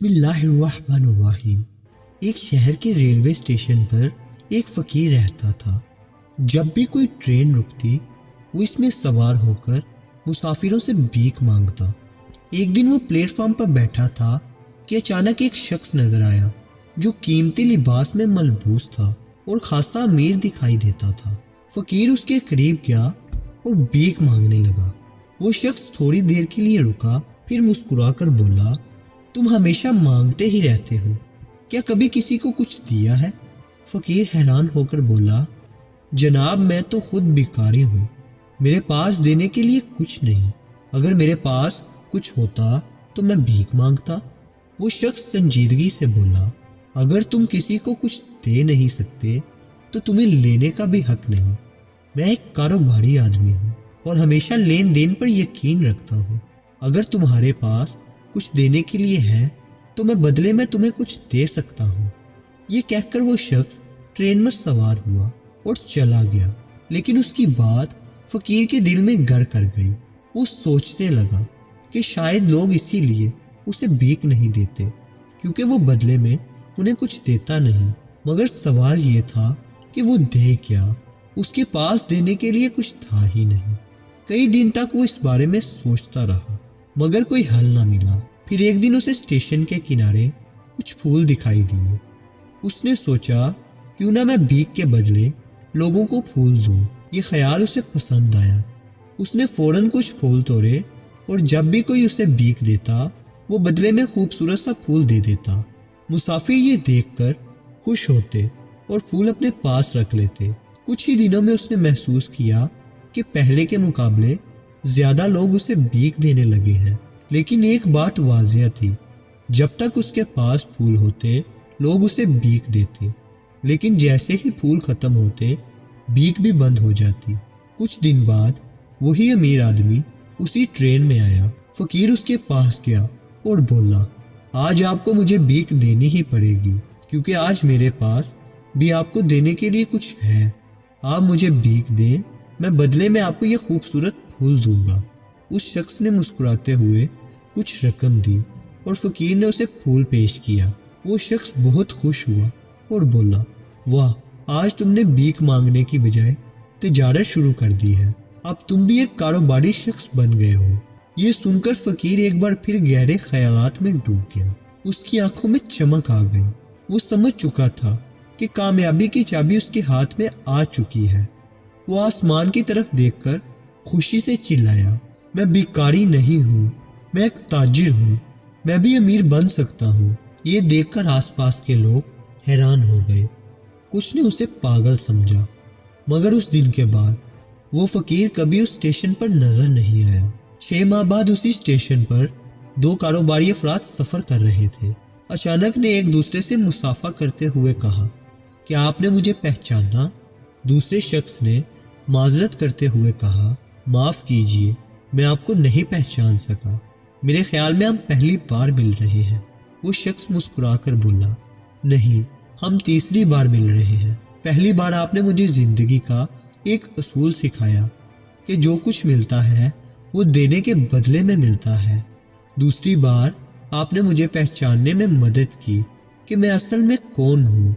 بسم اللہ الرحمن الرحیم۔ ایک شہر کے ریلوے اسٹیشن پر ایک فقیر رہتا تھا۔ جب بھی کوئی ٹرین رکتی وہ اس میں سوار ہو کر مسافروں سے بھیک مانگتا۔ ایک دن وہ پلیٹ فارم پر بیٹھا تھا کہ اچانک ایک شخص نظر آیا جو قیمتی لباس میں ملبوس تھا اور خاصا امیر دکھائی دیتا تھا۔ فقیر اس کے قریب گیا اور بھیک مانگنے لگا۔ وہ شخص تھوڑی دیر کے لیے رکا، پھر مسکرا کر بولا، تم ہمیشہ مانگتے ہی رہتے ہو، کیا کبھی کسی کو کچھ دیا ہے؟ فقیر حیران ہو کر بولا، جناب میں تو خود بھکاری ہوں، میرے پاس دینے کے لیے کچھ نہیں، اگر میرے پاس کچھ ہوتا تو میں بھیک مانگتا۔ وہ شخص سنجیدگی سے بولا، اگر تم کسی کو کچھ دے نہیں سکتے تو تمہیں لینے کا بھی حق نہیں۔ میں ایک کاروباری آدمی ہوں اور ہمیشہ لین دین پر یقین رکھتا ہوں، اگر تمہارے پاس کچھ دینے کے لیے ہے تو میں بدلے میں تمہیں کچھ دے سکتا ہوں۔ یہ کہہ کر وہ شخص ٹرین میں سوار ہوا اور چلا گیا، لیکن اس کی بات فقیر کے دل میں گھر کر گئی۔ وہ سوچنے لگا کہ شاید لوگ اسی لیے اسے بھیک نہیں دیتے کیونکہ وہ بدلے میں انہیں کچھ دیتا نہیں، مگر سوال یہ تھا کہ وہ دے کیا؟ اس کے پاس دینے کے لیے کچھ تھا ہی نہیں۔ کئی دن تک وہ اس بارے میں سوچتا رہا مگر کوئی حل نہ ملا۔ پھر ایک دن اسے اسٹیشن کے کنارے کچھ پھول دکھائی دیے۔ اس نے سوچا کیوں نہ میں بھیک کے بدلے لوگوں کو پھول دوں۔ یہ خیال اسے پسند آیا۔ اس نے فوراً کچھ پھول توڑے اور جب بھی کوئی اسے بھیک دیتا وہ بدلے میں خوبصورت سا پھول دے دیتا۔ مسافر یہ دیکھ کر خوش ہوتے اور پھول اپنے پاس رکھ لیتے۔ کچھ ہی دنوں میں اس نے محسوس کیا کہ پہلے کے مقابلے زیادہ لوگ اسے بھیک دینے لگے ہیں، لیکن ایک بات واضح تھی، جب تک اس کے پاس پھول ہوتے لوگ اسے بھیک دیتے، لیکن جیسے ہی پھول ختم ہوتے بھیک بھی بند ہو جاتی۔ کچھ دن بعد وہی امیر آدمی اسی ٹرین میں آیا۔ فقیر اس کے پاس گیا اور بولا، آج آپ کو مجھے بھیک دینی ہی پڑے گی کیونکہ آج میرے پاس بھی آپ کو دینے کے لیے کچھ ہے۔ آپ مجھے بھیک دیں، میں بدلے میں آپ کو یہ خوبصورت پھول دوں گا۔ اس شخص نے مسکراتے ہوئے کچھ رقم دی اور فقیر نے اسے پھول پیش کیا۔ وہ شخص بہت خوش ہوا اور بولا، واہ، آج تم نے بھیک مانگنے کی بجائے تجارت شروع کر دی ہے، اب تم بھی ایک کاروباری شخص بن گئے ہو۔ یہ سن کر فقیر ایک بار پھر گہرے خیالات میں ڈوب گیا۔ اس کی آنکھوں میں چمک آ گئی۔ وہ سمجھ چکا تھا کہ کامیابی کی چابی اس کے ہاتھ میں آ چکی ہے۔ وہ آسمان کی طرف دیکھ کر خوشی سے چلایا، میں بھکاری نہیں ہوں، میں ایک تاجر ہوں، میں بھی امیر بن سکتا ہوں۔ یہ دیکھ کر آس پاس کے لوگ حیران ہو گئے۔ کچھ نے اسے پاگل سمجھا، مگر اس دن کے بعد وہ فقیر کبھی اس اسٹیشن پر نظر نہیں آیا۔ 6 ماہ بعد اسی اسٹیشن پر 2 کاروباری افراد سفر کر رہے تھے۔ اچانک نے ایک دوسرے سے مصافحہ کرتے ہوئے کہا، کیا آپ نے مجھے پہچانا؟ دوسرے شخص نے معذرت کرتے ہوئے کہا، معاف کیجیے، میں آپ کو نہیں پہچان سکا، میرے خیال میں ہم پہلی بار مل رہے ہیں۔ وہ شخص مسکرا کر بولا، نہیں، ہم تیسری بار مل رہے ہیں۔ پہلی بار آپ نے مجھے زندگی کا ایک اصول سکھایا کہ جو کچھ ملتا ہے وہ دینے کے بدلے میں ملتا ہے۔ دوسری بار آپ نے مجھے پہچاننے میں مدد کی کہ میں اصل میں کون ہوں۔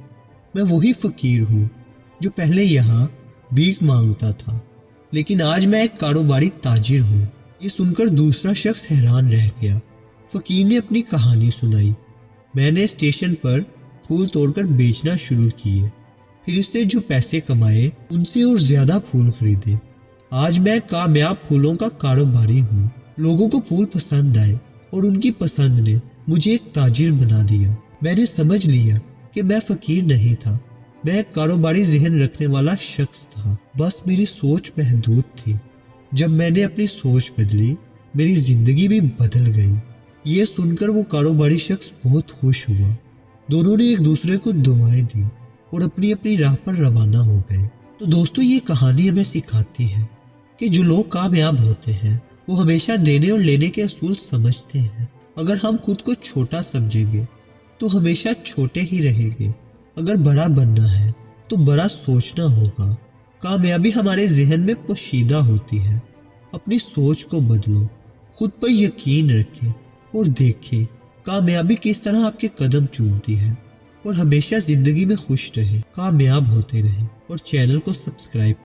میں وہی فقیر ہوں جو پہلے یہاں بھیک مانگتا تھا، لیکن آج میں ایک کاروباری تاجر ہوں۔ یہ سن کر دوسرا شخص حیران رہ گیا۔ فقیر نے اپنی کہانی سنائی، میں نے اسٹیشن پر پھول توڑ کر بیچنا شروع کیے، پھر اس سے جو پیسے کمائے ان سے اور زیادہ پھول خریدے۔ آج میں کامیاب پھولوں کا کاروباری ہوں۔ لوگوں کو پھول پسند آئے اور ان کی پسند نے مجھے ایک تاجر بنا دیا۔ میں نے سمجھ لیا کہ میں فقیر نہیں تھا، میں ایک کاروباری ذہن رکھنے والا شخص تھا، بس میری سوچ محدود تھی۔ جب میں نے اپنی سوچ بدلی میری زندگی بھی بدل گئی۔ یہ سن کر وہ کاروباری شخص بہت خوش ہوا۔ دونوں نے ایک دوسرے کو دعائیں دی اور اپنی اپنی راہ پر روانہ ہو گئے۔ تو دوستو، یہ کہانی ہمیں سکھاتی ہے کہ جو لوگ کامیاب ہوتے ہیں وہ ہمیشہ دینے اور لینے کے اصول سمجھتے ہیں۔ اگر ہم خود کو چھوٹا سمجھیں گے تو ہمیشہ چھوٹے ہی رہیں گے، اگر بڑا بننا ہے تو بڑا سوچنا ہوگا۔ کامیابی ہمارے ذہن میں پوشیدہ ہوتی ہے۔ اپنی سوچ کو بدلو، خود پر یقین رکھیں اور دیکھیں کامیابی کس طرح آپ کے قدم چومتی ہے، اور ہمیشہ زندگی میں خوش رہیں، کامیاب ہوتے رہیں، اور چینل کو سبسکرائب